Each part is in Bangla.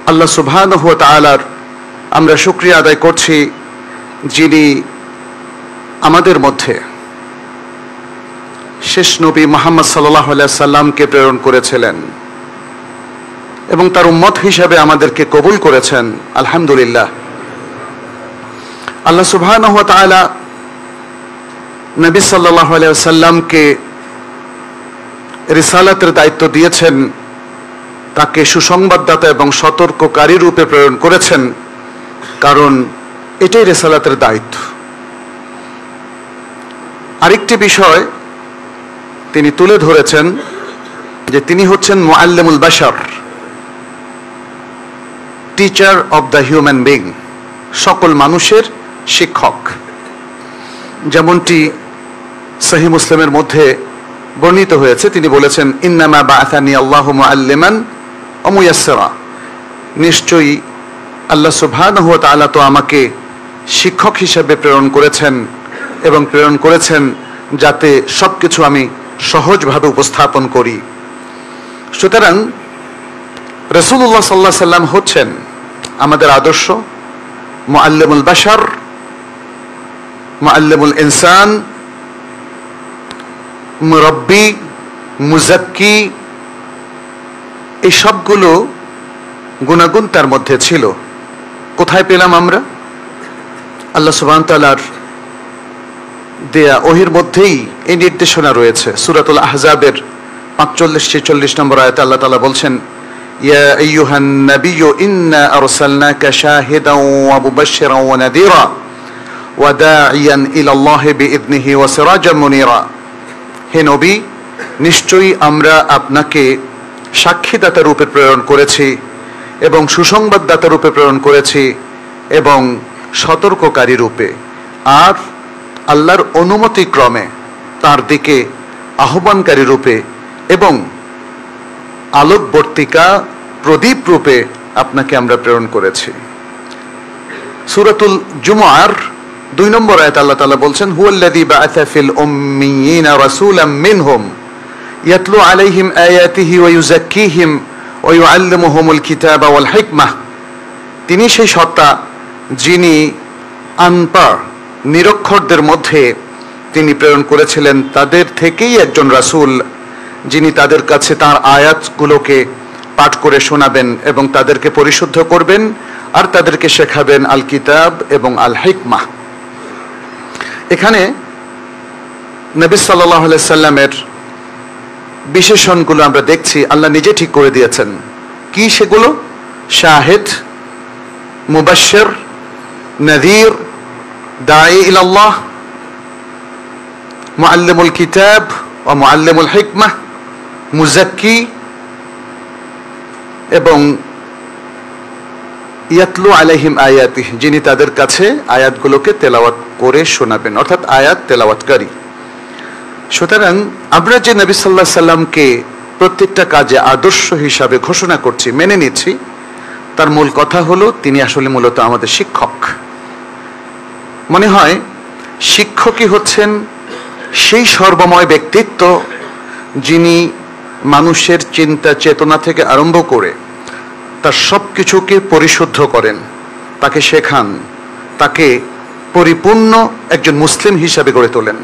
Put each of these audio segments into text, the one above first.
আল্লাহ সুবহানাহু ওয়া তাআলার আমরা শুকরিয়া আদায় করছি, যিনি আমাদের মধ্যে শেষ নবী মুহাম্মদ সাল্লাল্লাহু আলাইহি সাল্লামকে প্রেরণ করেছিলেন এবং তার উম্মত হিসেবে আমাদেরকে কবুল করেছেন। আলহামদুলিল্লাহ। আল্লাহ সুবহানাহু ওয়া তাআলা নবী সাল্লাল্লাহু আলাইহি সাল্লামকে রিসালাতের দায়িত্ব দিয়েছেন, তাকে সুসংবাদদাতা এবং সতর্ককারী রূপে প্রেরণ করেছেন, কারণ এটাই রিসালাতের দায়িত্ব। আরেকটি বিষয় তিনি তুলে ধরেছেন যে তিনি হচ্ছেন মুআল্লিমুল বাশার, teacher of the human being, সকল মানুষের শিক্ষক। যেমনটি সহিহ মুসলিমের মধ্যে বর্ণিত হয়েছে, তিনি বলেছেন ইন্নামা বাআসানি আল্লাহু মুআল্লিমান ওয়া মুয়াসসিরা, নিশ্চয়ই আল্লাহ সুবহানাহু ওয়া তাআলা তো আমাকে শিক্ষক হিসেবে প্রেরণ করেছেন এবং প্রেরণ করেছেন যাতে সবকিছু আমি সহজভাবে উপস্থাপন করি। সুতরাং রাসূলুল্লাহ সাল্লাল্লাহু আলাইহি সাল্লাম হচ্ছেন আমাদের আদর্শ, মুআল্লিমুল বাশার, মুআল্লিমুল ইনসান, মুরাব্বি, মুজাক্কি, এই সবগুলো গুণাগুণ তার মধ্যে ছিল। কোথায় পেলাম আমরা? আল্লাহ সুবহানাহু ওয়া তাআলার দেয়া ওহীর মধ্যেই এই নির্দেশনা রয়েছে। সূরাতুল আহজাবের 45-46 নম্বর আয়াতে আল্লাহ তাআলা বলছেন, ইয়া আইয়ুহান নাবিয়্যু ইন্না আরসালনাকা শাহিদান ওয়া মুবাশশিরান ওয়া নাযীরা ওয়া দাঈয়ান ইলাল্লাহি বিইذনিহি ওয়া সিরাজাম মুনীরা। হে নবী, নিশ্চয়ই আমরা আপনাকে সাক্ষীদাতা রূপে প্রেরণ করেছি এবং সুসংবাদদাতা রূপে প্রেরণ করেছি এবং সতর্ককারী রূপে, আর আল্লাহর অনুমতি ক্রমে তার দিকে আহ্বানকারী রূপে এবং আলোকবর্তিকা প্রদীপ রূপে আপনাকে আমরা প্রেরণ করেছি। সূরাতুল জুমআর 2 নম্বর আয়াতে আল্লাহ তাআলা বলছেন, হুয়াল্লাযী বাআসা ফিল উম্মিয়িনা রাসূলাম মিনহুম ইয়াতলু আলাইহিম আয়াতিহি ওয়া ইউযাক্কিহিম ওয়া ইউআল্লিমুহুমুল কিতাবা ওয়াল হিকমাহ। তিনি সেই সত্তা যিনি আনপড় নিরক্ষরদের মধ্যে তিনি প্রেরণ করেছিলেন তাদের থেকেই একজন রাসূল, যিনি তাদের কাছে তার আয়াতগুলোকে পাঠ করে শোনাবেন এবং তাদেরকে পরিশুদ্ধ করবেন আর তাদেরকে শেখাবেন আল কিতাব এবং আল হিকমাহ। এখানে নবী সাল্লাল্লাহু আলাইহি সাল্লামের বিশেষণগুলো আমরা দেখছি আল্লাহ নিজে ঠিক করে দিয়েছেন। কি সেগুলো? শাহিদ, মুবাশশির, নাযীর, দাঈ ইলাল্লাহ, মুআল্লিমুল কিতাব ওয়া মুআল্লিমুল হিকমাহ, মুজাক্কি এবং ইয়াতলু আলাইহিম আয়াতিহি, যিনি তাদের কাছে আয়াতগুলোকে তেলাওয়াত করে শোনাবেন, অর্থাৎ আয়াত তেলাওয়াতকারী। সুতরাং আমরা যে নবী সাল্লাল্লাহু আলাইহি সাল্লামকে প্রত্যেকটা কাজে আদর্শ হিসাবে ঘোষণা করছি, মেনে নিচ্ছি, তার মূল কথা হলো তিনি আসলে মূলত আমাদের শিক্ষক। মনে হয় শিক্ষকই হচ্ছেন সেই সর্বময় ব্যক্তিত্ব যিনি মানুষের চিন্তা চেতনা থেকে আরম্ভ করে তার সব কিছুকে পরিশুদ্ধ করেন, তাকে শেখান, তাকে পরিপূর্ণ একজন মুসলিম হিসাবে গড়ে তোলেন,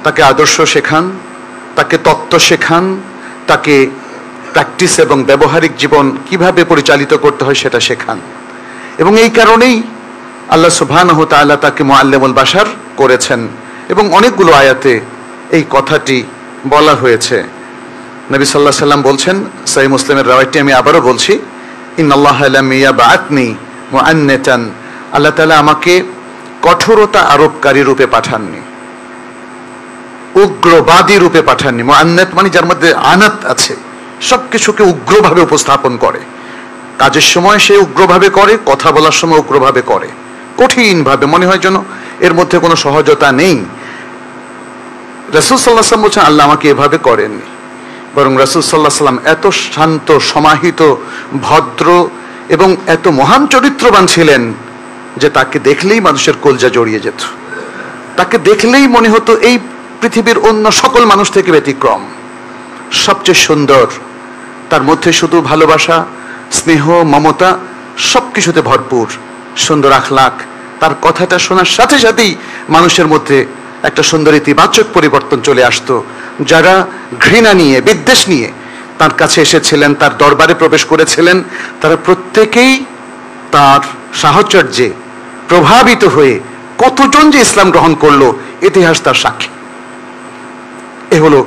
তাকে আদর্শ শেখান, তাকে তত্ত্ব শেখান, তাকে প্র্যাকটিস এবং ব্যবহারিক জীবন কিভাবে পরিচালিত করতে হয় সেটা শেখান। এবং এই কারণেই আল্লাহ সুবহানাহু ওয়া তাআলা তাকে মুআল্লিমুল বাশার করেছেন এবং অনেকগুলো আয়াতে এই কথাটি বলা হয়েছে। নবী সাল্লাল্লাহু আলাইহি সাল্লাম বলছেন, সহিহ মুসলিমের রাওয়ায়াতটি আমি আবারও বলছি, ইন্নাল্লাহা লাম ইয়াবআতনি মুআন্নাতান, আল্লাহ তাআলা আমাকে কঠোরতা আরোপকারী রূপে পাঠাননি, উগ্রবাদী রূপে পাঠাননি। মুআন্নাত মানে যার মধ্যে আনাত আছে, সবকিছুকে উগ্রভাবে উপস্থাপন করে, কাজের সময় সে উগ্রভাবে করে, কথা বলার সময় উগ্রভাবে করে, কঠিনভাবে, মনে হয় যেন এর মধ্যে কোনো সহজতা নেই। রাসূল সাল্লাল্লাহু আলাইহি ওয়াসাল্লাম বলছেন, আল্লাহ আমাকে এভাবে করেননি, বরং রাসূল সাল্লাল্লাহু আলাইহি ওয়াসাল্লাম এত শান্ত, সমাহিত, ভদ্র এবং এত মহান চরিত্রবান ছিলেন যে তাকে দেখলেই মানুষের কলজা জড়িয়ে যেত, তাকে দেখলেই মনে হতো এই পৃথিবীর অন্য সকল মানুষ থেকে ব্যতিক্রম, সবচেয়ে সুন্দর। তার মধ্যে শুধু ভালোবাসা, স্নেহ, মমতা সব কিছুতে ভরপুর, সুন্দর আখলাক। তার কথাটা শোনার সাথে সাথেই মানুষের মধ্যে একটা সুন্দর ইতিবাচক পরিবর্তন চলে আসতো। যারা ঘৃণা নিয়ে, বিদ্বেষ নিয়ে তার কাছে এসেছিলেন, তার দরবারে প্রবেশ করেছিলেন, তারা প্রত্যেকেই তার সাহচর্যে প্রভাবিত হয়ে কতজন যে ইসলাম গ্রহণ করলো, ইতিহাস তার সাক্ষী। এ হলো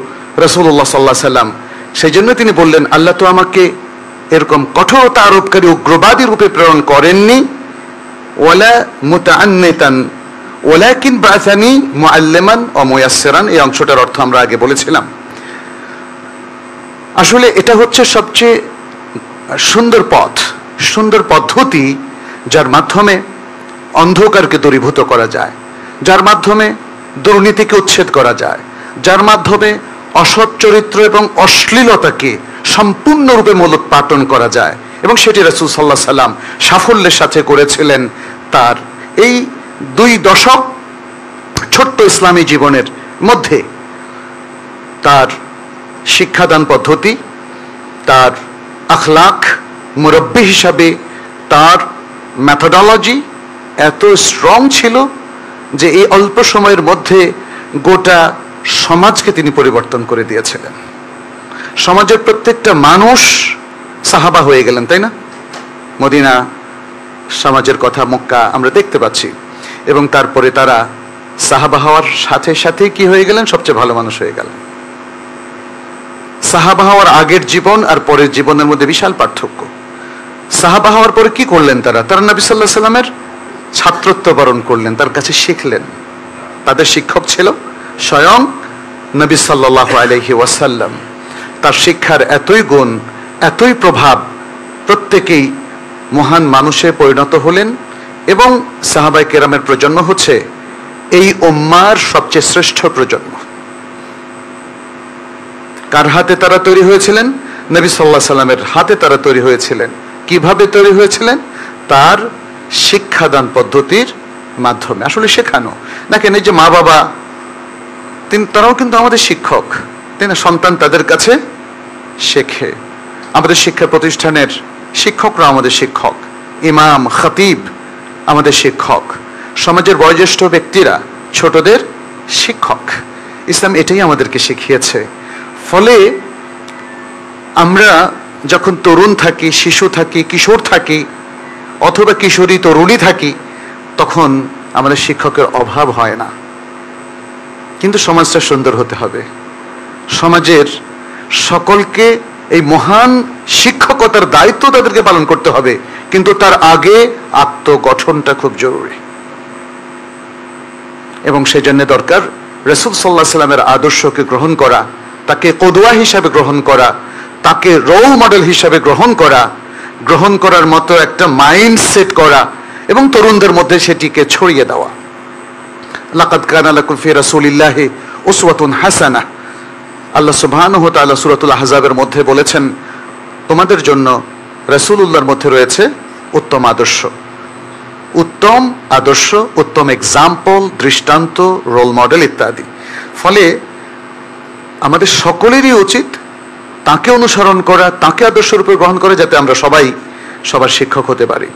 রাসূলুল্লাহ সাল্লাল্লাহু আলাইহি সাল্লাম। সেই জন্য তিনি বললেন, আল্লাহ তো আমাকে এরকম কঠোরতা আরোপকারী উগ্রবাদী রূপে প্রেরণ করেননি, ওয়ালা মুতাআন্নিতান ওয়ালাকিন বাআসানি মুআল্লিমান ওয়া মুয়াসসিরান। এই অংশটার অর্থ আমরা আগে বলেছিলাম। আসলে এটা হচ্ছে সবচেয়ে সুন্দর পথ, সুন্দর পদ্ধতি, যার মাধ্যমে অন্ধকারকে দূরীভূত করা যায়, যার মাধ্যমে দুর্নীতিকে উচ্ছেদ করা যায়, যার মাধ্যমে অসৎ চরিত্র এবং অশ্লীলতাকে সম্পূর্ণরূপে মূলোৎপাটন করা যায়। এবং সেটি রাসূল সাল্লাল্লাহু আলাইহি সাল্লাম সাফল্যের সাথে করেছিলেন। তার এই 2 দশক ছোট্ট ইসলামী জীবনের মধ্যে তার শিক্ষাদান পদ্ধতি, তার আখলাক, মুরব্বী হিসাবে তার মেথোডোলজি এত স্ট্রং ছিল যে এই অল্প সময়ের মধ্যে গোটা সমাজকে তিনি পরিবর্তন করে দিয়েছিলেন। সমাজের প্রত্যেকটা মানুষ সাহাবা হয়ে গেলেন, তাই না? মদিনা সমাজের কথা মক্কা আমরা দেখতে পাচ্ছি। এবং তারপরে তারা সাহাবা হওয়ার সাথে সাথে কি হয়ে গেলেন? সবচেয়ে ভালো মানুষ হয়ে গেলেন। সাহাবা হওয়ার আগের জীবন আর পরের জীবনের মধ্যে বিশাল পার্থক্য। সাহাবা হওয়ার পরে কি করলেন তারা? তারা নবী সাল্লাল্লাহু আলাইহি সাল্লামের ছাত্রত্ব বরণ করলেন, তার কাছে শিখলেন। তাদের শিক্ষক ছিল স্বয়ং নবী সাল্লাল্লাহু আলাইহি ওয়াসাল্লাম। তার শিক্ষার এতই গুণ, এতই প্রভাব, প্রত্যেকেই মহান মানুষে পরিণত হলেন। এবং সাহাবায়ে কেরামের প্রজন্ম হচ্ছে এই উম্মার সবচেয়ে শ্রেষ্ঠ প্রজন্ম। কার হাতে তারা তৈরি হয়েছিলেন? নবী সাল্লাল্লাহু আলাইহি সাল্লামের হাতে তারা তৈরি হয়েছিলেন। কিভাবে তৈরি হয়েছিলেন? তার শিক্ষাদান পদ্ধতির মাধ্যমে। আসলে শেখানো না কেন, এই যে মা বাবা তারাও কিন্তু আমাদের শিক্ষক, তাই না? সন্তান তাদের কাছে শেখে। আমাদের শিক্ষা প্রতিষ্ঠানের শিক্ষকরা আমাদের শিক্ষক, ইমাম, খতিব আমাদের শিক্ষক, সমাজের বয়োজ্যেষ্ঠ ব্যক্তিরা ছোটদের শিক্ষক। ইসলাম এটাই আমাদেরকে শিখিয়েছে। ফলে আমরা যখন তরুণ থাকি, শিশু থাকি, কিশোর থাকি, অথবা কিশোরী তরুণী থাকি, তখন আমাদের শিক্ষকের অভাব হয় না। কিন্তু সমাজটা সুন্দর হতে হবে। সমাজের সকলকে এই মহান শিক্ষকতার দায়িত্ব তাদেরকে পালন করতে হবে, কিন্তু তার আগে আত্মগঠনটা খুব জরুরি। এবং সেই জন্য দরকার রাসূল সাল্লাল্লাহু আলাইহি সাল্লামের আদর্শকে গ্রহণ করা, তাকে কদওয়া হিসাবে গ্রহণ করা, তাকে রোল মডেল হিসাবে গ্রহণ করার মতো একটা মাইন্ড সেট করা, এবং তরুণদের মধ্যে সেটিকে ছড়িয়ে দেওয়া। লাকাদ কানা লাকুম ফি রাসূলিল্লাহি উসওয়াতুন হাসানাহ। আল্লাহ সুবহানাহু ওয়া তাআলা সূরাতুল আহজাবের মধ্যে বলেছেন, তোমাদের জন্য রাসূলুল্লাহর মধ্যে রয়েছে উত্তম আদর্শ। উত্তম আদর্শ, উত্তম এক্সাম্পল, দৃষ্টান্ত, রোল মডেল ইত্যাদি। ফলে আমাদের সকলেরই উচিত তাকে অনুসরণ করা, তাকে আদর্শ রূপে গ্রহণ করা, যাতে আমরা সবাই সবার শিক্ষক হতে পারি।